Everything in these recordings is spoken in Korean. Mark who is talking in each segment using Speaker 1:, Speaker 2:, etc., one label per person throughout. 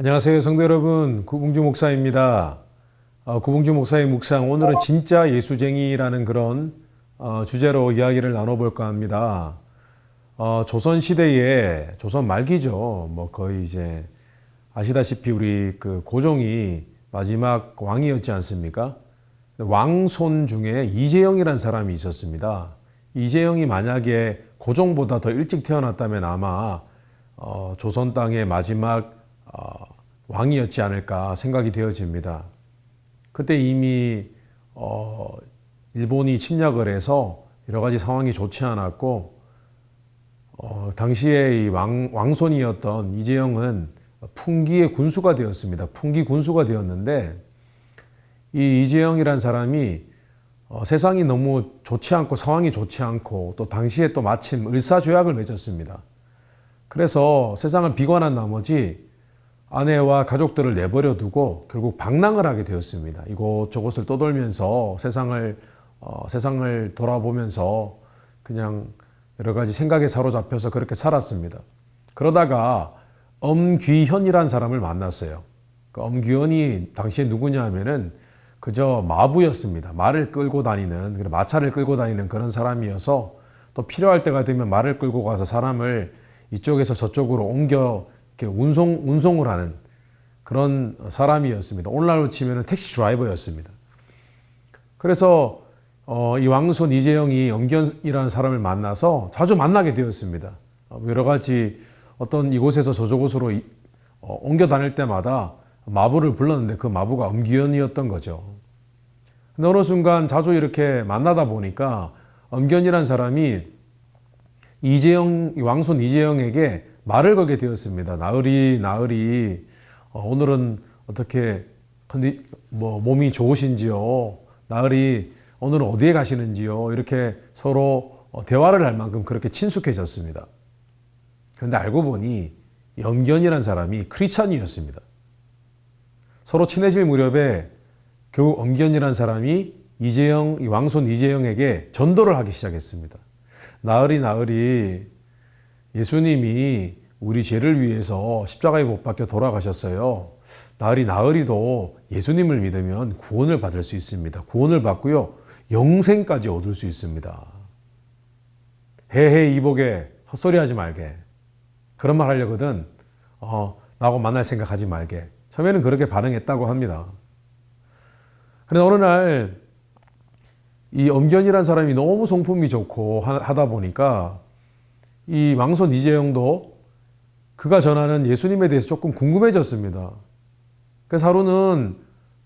Speaker 1: 안녕하세요, 성도 여러분. 구봉주 목사입니다. 구봉주 목사의 묵상, 오늘은 진짜 예수쟁이라는 그런 주제로 이야기를 나눠볼까 합니다. 조선시대에, 조선 말기죠. 뭐 거의 이제 아시다시피 우리 그 고종이 마지막 왕이었지 않습니까? 왕손 중에 이재영이라는 사람이 있었습니다. 이재영이 만약에 고종보다 더 일찍 태어났다면 아마 조선 땅의 마지막 왕이었지 않을까 생각이 되어집니다. 그때 이미 일본이 침략을 해서 여러 가지 상황이 좋지 않았고 당시에 이 왕손이었던 이재영은 풍기의 군수가 되었습니다. 풍기 군수가 되었는데 이 이재영이란 사람이 세상이 너무 좋지 않고 상황이 좋지 않고 또 당시에 또 마침 을사조약을 맺었습니다. 그래서 세상을 비관한 나머지 아내와 가족들을 내버려 두고 결국 방랑을 하게 되었습니다. 이곳저곳을 떠돌면서 세상을 돌아보면서 그냥 여러 가지 생각에 사로잡혀서 그렇게 살았습니다. 그러다가 엄귀현이라는 사람을 만났어요. 그 엄귀현이 당시에 누구냐 하면은 그저 마부였습니다. 말을 끌고 다니는, 마차를 끌고 다니는 그런 사람이어서 또 필요할 때가 되면 말을 끌고 가서 사람을 이쪽에서 저쪽으로 옮겨 이렇게 운송을 하는 그런 사람이었습니다. 오늘날로 치면 택시 드라이버였습니다. 그래서 이 왕손 이재영이 엄견이라는 사람을 만나서 자주 만나게 되었습니다. 여러 가지 어떤 이곳에서 저곳으로 옮겨 다닐 때마다 마부를 불렀는데 그 마부가 엄견이었던 거죠. 근데 어느 순간 자주 이렇게 만나다 보니까 엄견이라는 사람이 왕손 이재영에게 말을 걸게 되었습니다. 나으리, 오늘은 어떻게 몸이 좋으신지요? 나으리, 오늘은 어디에 가시는지요? 이렇게 서로 대화를 할 만큼 그렇게 친숙해졌습니다. 그런데 알고 보니 엄견이라는 사람이 크리스찬이었습니다. 서로 친해질 무렵에 결국 엄견이라는 사람이 왕손 이재영에게 전도를 하기 시작했습니다. 나으리, 예수님이 우리 죄를 위해서 십자가에 못 박혀 돌아가셨어요. 나으리도 예수님을 믿으면 구원을 받을 수 있습니다. 구원을 받고요, 영생까지 얻을 수 있습니다. 해해 이복에 헛소리 하지 말게. 그런 말 하려거든. 나하고 만날 생각하지 말게. 처음에는 그렇게 반응했다고 합니다. 그런데 어느 날 이 엄견이라는 사람이 너무 성품이 좋고 하다 보니까 이 왕손 이재영도 그가 전하는 예수님에 대해서 조금 궁금해졌습니다. 그래서 하루는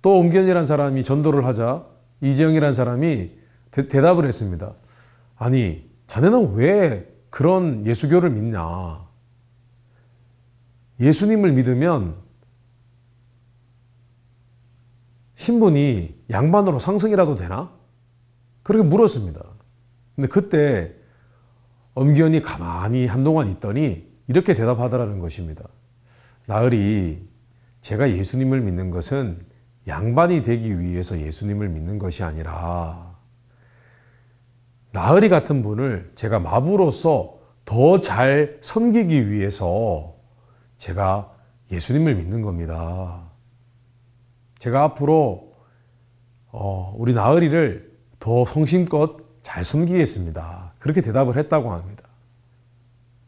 Speaker 1: 또 엄견이라는 사람이 전도를 하자 이재영이라는 사람이 대답을 했습니다. 아니, 자네는 왜 그런 예수교를 믿냐? 예수님을 믿으면 신분이 양반으로 상승이라도 되나? 그렇게 물었습니다. 근데 그때 엄기현이 가만히 한동안 있더니 이렇게 대답하더라는 것입니다. 나으리, 제가 예수님을 믿는 것은 양반이 되기 위해서 예수님을 믿는 것이 아니라 나으리 같은 분을 제가 마부로서 더 잘 섬기기 위해서 제가 예수님을 믿는 겁니다. 제가 앞으로 우리 나으리를 더 성심껏 잘 섬기겠습니다. 그렇게 대답을 했다고 합니다.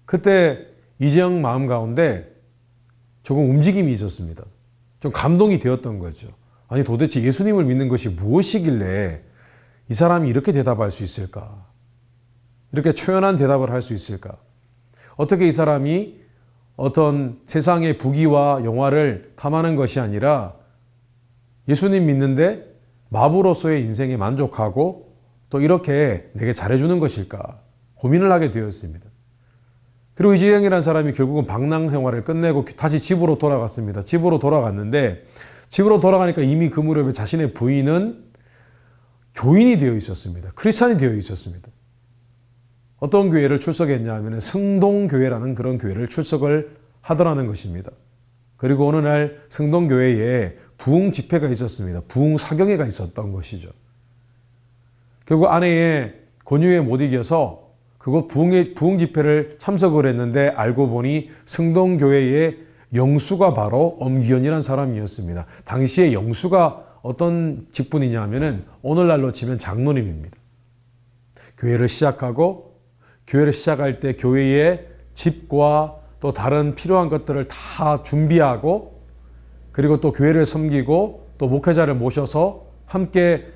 Speaker 1: 그때 이재영 마음 가운데 조금 움직임이 있었습니다. 좀 감동이 되었던 거죠. 아니, 도대체 예수님을 믿는 것이 무엇이길래 이 사람이 이렇게 대답할 수 있을까? 이렇게 초연한 대답을 할 수 있을까? 어떻게 이 사람이 어떤 세상의 부귀와 영화를 탐하는 것이 아니라 예수님 믿는데 마부로서의 인생에 만족하고 또 이렇게 내게 잘해주는 것일까 고민을 하게 되었습니다. 그리고 이재영이라는 사람이 결국은 방랑 생활을 끝내고 다시 집으로 돌아갔습니다. 집으로 돌아갔는데 집으로 돌아가니까 이미 그 무렵에 자신의 부인은 교인이 되어 있었습니다. 크리스찬이 되어 있었습니다. 어떤 교회를 출석했냐 하면 승동교회라는 그런 교회를 출석을 하더라는 것입니다. 그리고 어느 날 승동교회에 부흥 집회가 있었습니다. 부흥 사경회가 있었던 것이죠. 결국 아내의 권유에 못 이겨서 그곳 부흥 집회를 참석을 했는데 알고 보니 승동교회의 영수가 바로 엄기현이라는 사람이었습니다. 당시에 영수가 어떤 직분이냐 하면은 오늘날로 치면 장로님입니다. 교회를 시작하고 교회를 시작할 때 교회의 집과 또 다른 필요한 것들을 다 준비하고 그리고 또 교회를 섬기고 또 목회자를 모셔서 함께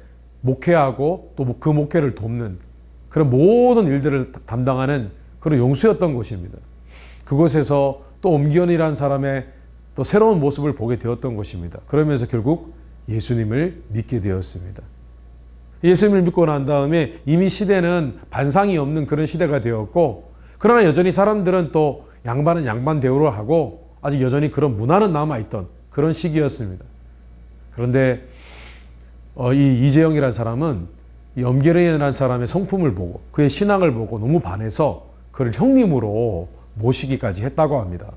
Speaker 1: 목회하고 또 그 목회를 돕는 그런 모든 일들을 담당하는 그런 용수였던 곳입니다. 그곳에서 또 엄기현이라는 사람의 또 새로운 모습을 보게 되었던 것입니다. 그러면서 결국 예수님을 믿게 되었습니다. 예수님을 믿고 난 다음에 이미 시대는 반상이 없는 그런 시대가 되었고 그러나 여전히 사람들은 또 양반은 양반 대우를 하고 아직 여전히 그런 문화는 남아있던 그런 시기였습니다. 그런데 이 이재영이라는 사람은 이 엄기현이라는 사람의 성품을 보고 그의 신앙을 보고 너무 반해서 그를 형님으로 모시기까지 했다고 합니다.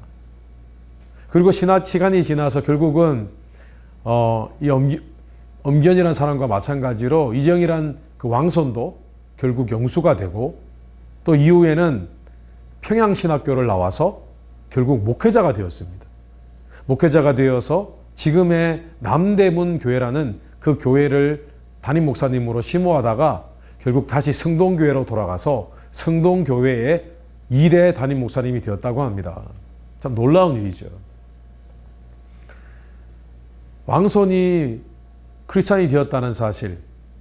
Speaker 1: 그리고 시간이 지나서 결국은 이 엄기현이라는 사람과 마찬가지로 이재영이라는 그 왕손도 결국 영수가 되고 또 이후에는 평양신학교를 나와서 결국 목회자가 되었습니다. 목회자가 되어서 지금의 남대문 교회라는 그 교회를 담임 목사님으로 심호하다가 결국 다시 승동교회로 돌아가서 승동교회의 2대 담임 목사님이 되었다고 합니다. 참 놀라운 일이죠. 왕손이 크리스찬이 되었다는 사실,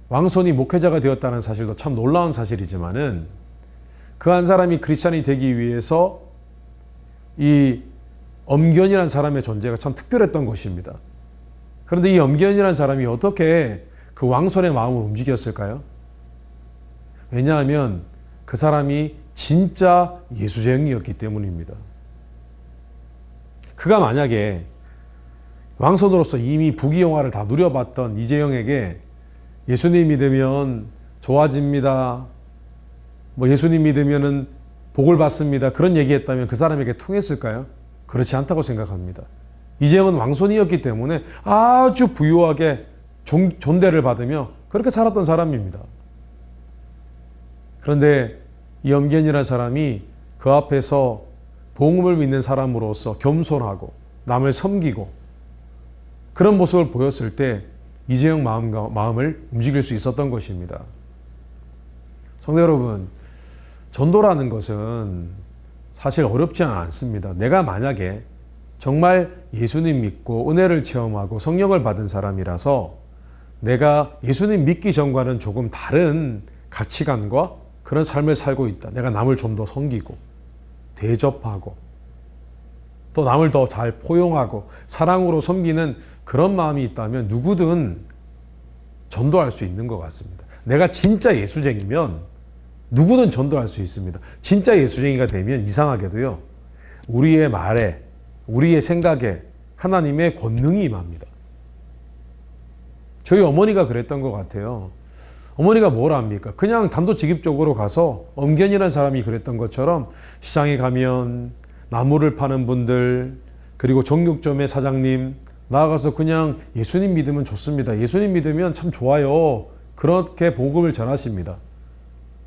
Speaker 1: 왕손이 목회자가 되었다는 사실도 참 놀라운 사실이지만은 그 한 사람이 크리스찬이 되기 위해서 이 엄기현이라는 사람의 존재가 참 특별했던 것입니다. 그런데 이 엄기현이라는 사람이 어떻게 그 왕손의 마음을 움직였을까요? 왜냐하면 그 사람이 진짜 예수쟁이였기 때문입니다. 그가 만약에 왕손으로서 이미 부귀영화를 다 누려봤던 이재영에게 예수님 믿으면 좋아집니다. 예수님 믿으면은 복을 받습니다. 그런 얘기했다면 그 사람에게 통했을까요? 그렇지 않다고 생각합니다. 이재영은 왕손이었기 때문에 아주 부유하게 존대를 받으며 그렇게 살았던 사람입니다. 그런데 이 엄기현이라는 사람이 그 앞에서 복음을 믿는 사람으로서 겸손하고 남을 섬기고 그런 모습을 보였을 때 이재영 마음을 움직일 수 있었던 것입니다. 성도 여러분, 전도라는 것은 사실 어렵지 않습니다. 내가 만약에 정말 예수님 믿고 은혜를 체험하고 성령을 받은 사람이라서 내가 예수님 믿기 전과는 조금 다른 가치관과 그런 삶을 살고 있다. 내가 남을 좀 더 섬기고 대접하고 또 남을 더 잘 포용하고 사랑으로 섬기는 그런 마음이 있다면 누구든 전도할 수 있는 것 같습니다. 내가 진짜 예수쟁이면 누구든 전도할 수 있습니다. 진짜 예수쟁이가 되면 이상하게도요, 우리의 말에, 우리의 생각에 하나님의 권능이 임합니다. 저희 어머니가 그랬던 것 같아요. 어머니가 뭘 합니까? 그냥 단도직입적으로 가서 엄기현이라는 사람이 그랬던 것처럼 시장에 가면 나무를 파는 분들 그리고 정육점의 사장님 나아가서 그냥 예수님 믿으면 좋습니다. 예수님 믿으면 참 좋아요. 그렇게 복음을 전하십니다.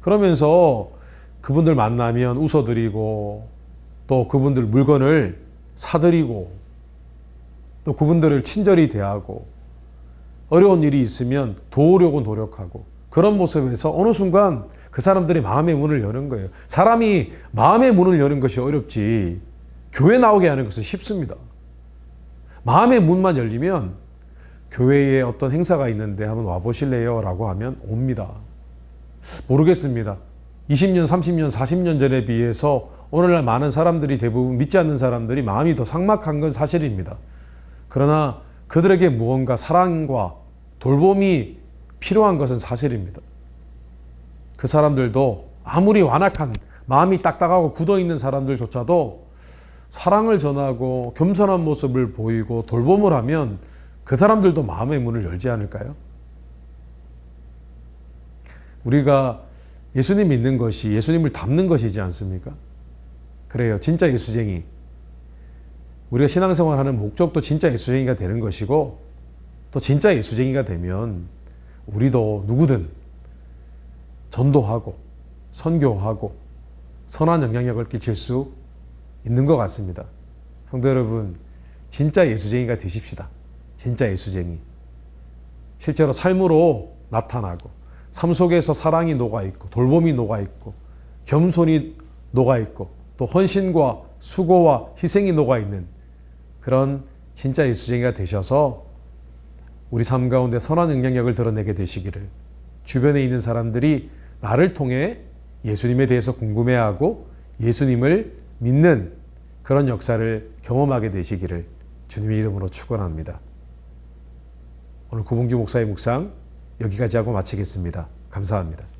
Speaker 1: 그러면서 그분들 만나면 웃어드리고 또 그분들 물건을 사드리고 또 그분들을 친절히 대하고 어려운 일이 있으면 도우려고 노력하고 그런 모습에서 어느 순간 그 사람들이 마음의 문을 여는 거예요. 사람이 마음의 문을 여는 것이 어렵지 교회 나오게 하는 것은 쉽습니다. 마음의 문만 열리면 교회에 어떤 행사가 있는데 한번 와보실래요? 라고 하면 옵니다. 모르겠습니다. 20년, 30년, 40년 전에 비해서 오늘날 많은 사람들이 대부분 믿지 않는 사람들이 마음이 더 삭막한 건 사실입니다. 그러나 그들에게 무언가 사랑과 돌봄이 필요한 것은 사실입니다. 그 사람들도 아무리 완악한 마음이 딱딱하고 굳어있는 사람들조차도 사랑을 전하고 겸손한 모습을 보이고 돌봄을 하면 그 사람들도 마음의 문을 열지 않을까요? 우리가 예수님 믿는 것이 예수님을 닮는 것이지 않습니까? 그래요. 진짜 예수쟁이. 우리가 신앙생활하는 목적도 진짜 예수쟁이가 되는 것이고 또 진짜 예수쟁이가 되면 우리도 누구든 전도하고 선교하고 선한 영향력을 끼칠 수 있는 것 같습니다. 성도 여러분, 진짜 예수쟁이가 되십시다. 진짜 예수쟁이. 실제로 삶으로 나타나고 삶 속에서 사랑이 녹아있고 돌봄이 녹아있고 겸손이 녹아있고 또 헌신과 수고와 희생이 녹아있는 그런 진짜 예수쟁이가 되셔서 우리 삶 가운데 선한 영향력을 드러내게 되시기를, 주변에 있는 사람들이 나를 통해 예수님에 대해서 궁금해하고 예수님을 믿는 그런 역사를 경험하게 되시기를 주님의 이름으로 축원합니다. 오늘 구봉주 목사의 묵상 여기까지 하고 마치겠습니다. 감사합니다.